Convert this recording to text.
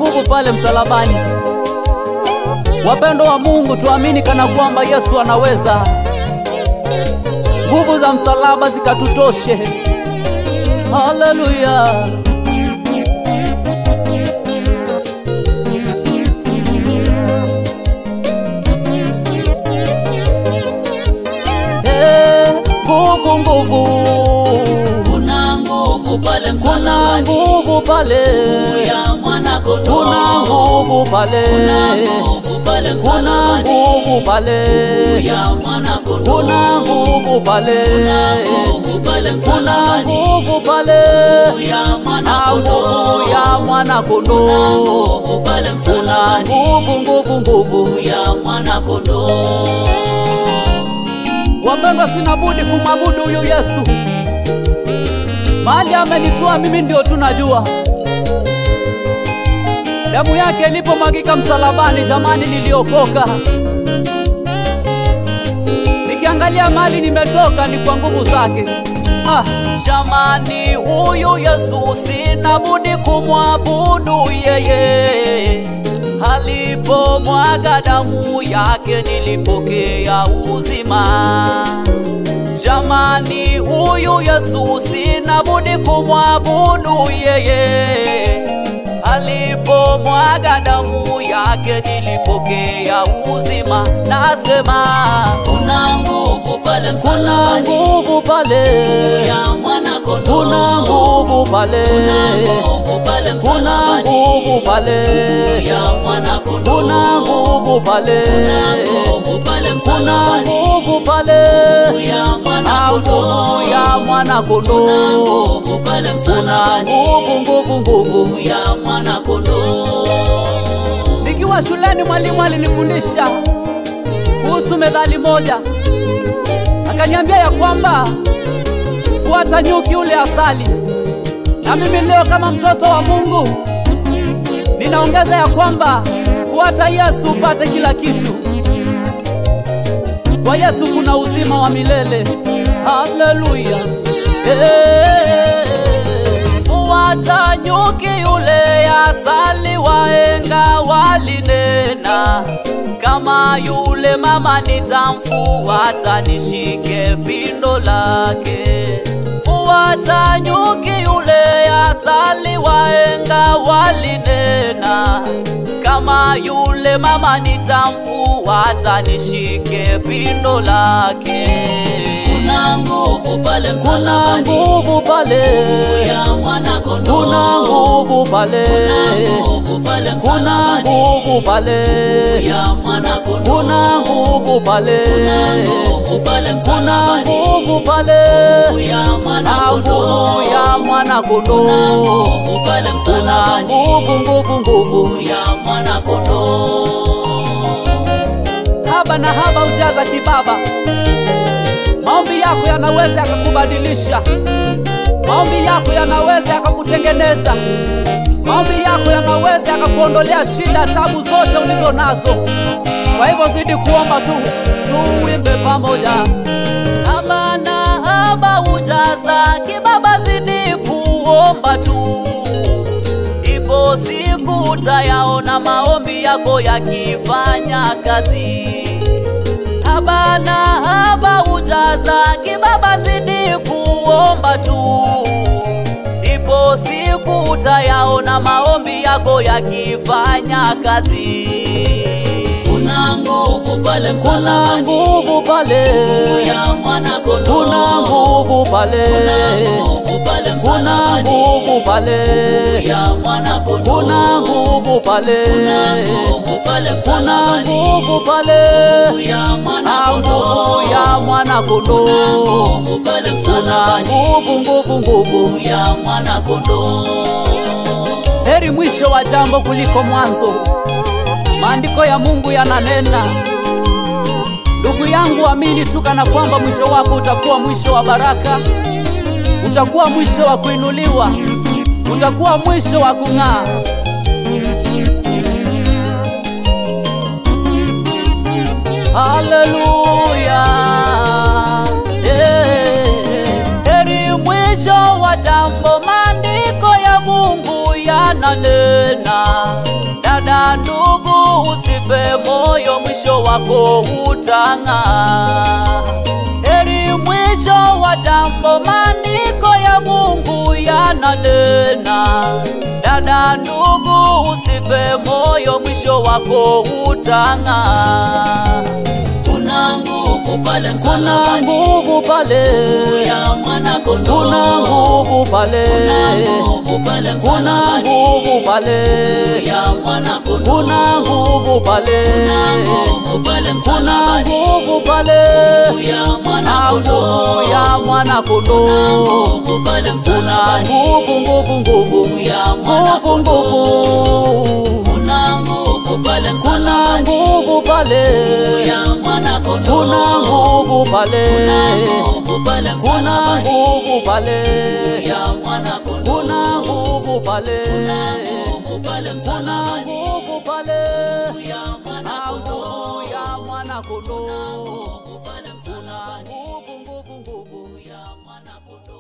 nguvu pale msalabani. Wapendo wa Mungu, tuamini kana kwamba Yesu anaweza. Nguvu za msalaba zikatutoshe. Haleluya. Nguvu, kuna nguvu pale msalabani, kuna nguvu pale ya mwana kondoo, kuna nguvu pale, kuna nguvu pale msalabani, kuna nguvu pale ya mwana kondoo, kuna nguvu pale, kuna nguvu pale msalabani, kuna nguvu pale ya mwana kondoo, ya mwana kondoo, kuna nguvu pale msalabani, nguvu ya mwana kondoo. Wapendwa, sina budi kumwabudu huyu Yesu. Mahali amenitoa mimi ndio tunajua. Damu yake ilipomwagika msalabani, jamani, niliokoka. Nikiangalia mahali nimetoka ni kwa nguvu zake. Jamani, huyu Yesu sina budi kumwabudu yeye. Alipomwaga damu yake nilipokea uzima. Jamani, huyu Yesu sina budi kumwabudu yeye. Alipomwaga damu yake nilipokea uzima. Nasema kuna nguvu pale msalabani, kuna nguvu pale ya mwana kondoo, kuna nguvu pale, kuna nguvu pale msalabani, kuna nguvu pale ya mwana kondoo, kuna nguvu pale, kuna nguvu pale msalabani, kuna nguvu pale ya mwana kondoo, ya mwana kondoo, kuna nguvu pale msalabani, nguvu ya mwana kondoo. Nikiwa shuleni mwalimu alinifundisha kuhusu methali moja. Akaniambia ya kwamba fuata nyuki ule asali. Na mimi leo kama mtoto wa Mungu ninaongeza ya kwamba fuata Yesu upate kila kitu. Kwa Yesu kuna uzima wa milele. Haleluya. Fuata nyuki ule asali, wahenga walinena, kama yule mama nitamfuata nishike pindo lake. Fuata nyuki yule asali, wahenga walinena, kama yule mama nitamfuata nishike pindo lake. Kuna nguvu pale msalabani, kuna nguvu pale ya mwana kondoo, kuna nguvu pale, kuna nguvu pale kuna msalabani, nguvu pale ya mwana kondoo, kuna nguvu pale, kuna nguvu pale kuna msalabani, nguvu pale ya mwana kondoo, ya mwana kondoo, kuna nguvu pale msalabani, nguvu ya mwana kondoo. Haba na haba ujaza kibaba. Maombi yako yanaweza yakakubadilisha. Maombi yako yanaweza yakakutengeneza. Maombi yako yanaweza yakakuondolea shida, tabu zote ulizo nazo. Kwa hivyo zidi kuomba tu, tuimbe pamoja. Haba na haba ujaza kibaba, zidi kuomba tu. Ipo siku utayaona maombi yako yakifanya kazi. Haba na haba ujaza kibaba, zidi kuomba tu. Ipo siku utayaona maombi yako yakifanya kazi. Kuna nguvu pale msalabani, kuna nguvu pale, ya mwana kondoo, kuna nguvu pale, kuna nguvu pale kuna msalabani, nguvu pale, ya mwana kondoo, kuna nguvu pale, kuna nguvu pale kuna msalabani, nguvu pale, ya mwana kondoo, ya mwana kondoo, kuna nguvu pale msalabani, nguvu ya mwana kondoo. Heri mwisho wa jambo kuliko mwanzo. Maandiko ya Mungu yananena. Ndugu yangu, amini tu kana kwamba mwisho wako utakuwa mwisho wa baraka. Utakuwa mwisho wa kuinuliwa. Utakuwa mwisho wa kung'aa. Haleluya. Heri mwisho wa jambo. Maandiko ya Mungu yananena. usife moyo, mwisho wako utang'aa. Heri mwisho wa jambo, maandiko ya Mungu yananena. Dada ndugu, usife moyo, mwisho wako utang'aa. Kuna nguvu pale msalabani, kuna nguvu pale ya mwana kondoo, kuna nguvu pale, kuna nguvu pale msalabani, kuna nguvu pale ya mwana kondoo, kuna nguvu pale, kuna nguvu pale msalabani, kuna nguvu pale ya mwana kondoo, ya mwana kondoo, kuna nguvu pale msalabani, nguvu ya mwana kondoo, kuna nguvu pale msalabani, kuna nguvu pale ya mwana kondoo, kuna nguvu pale, pale kuna nguvu pale ya mwana kondoo, kuna nguvu pale, pale kuna nguvu pale ya mwana kondoo, ya mwana kondoo, pale msalabani, nguvu ya mwana kondoo.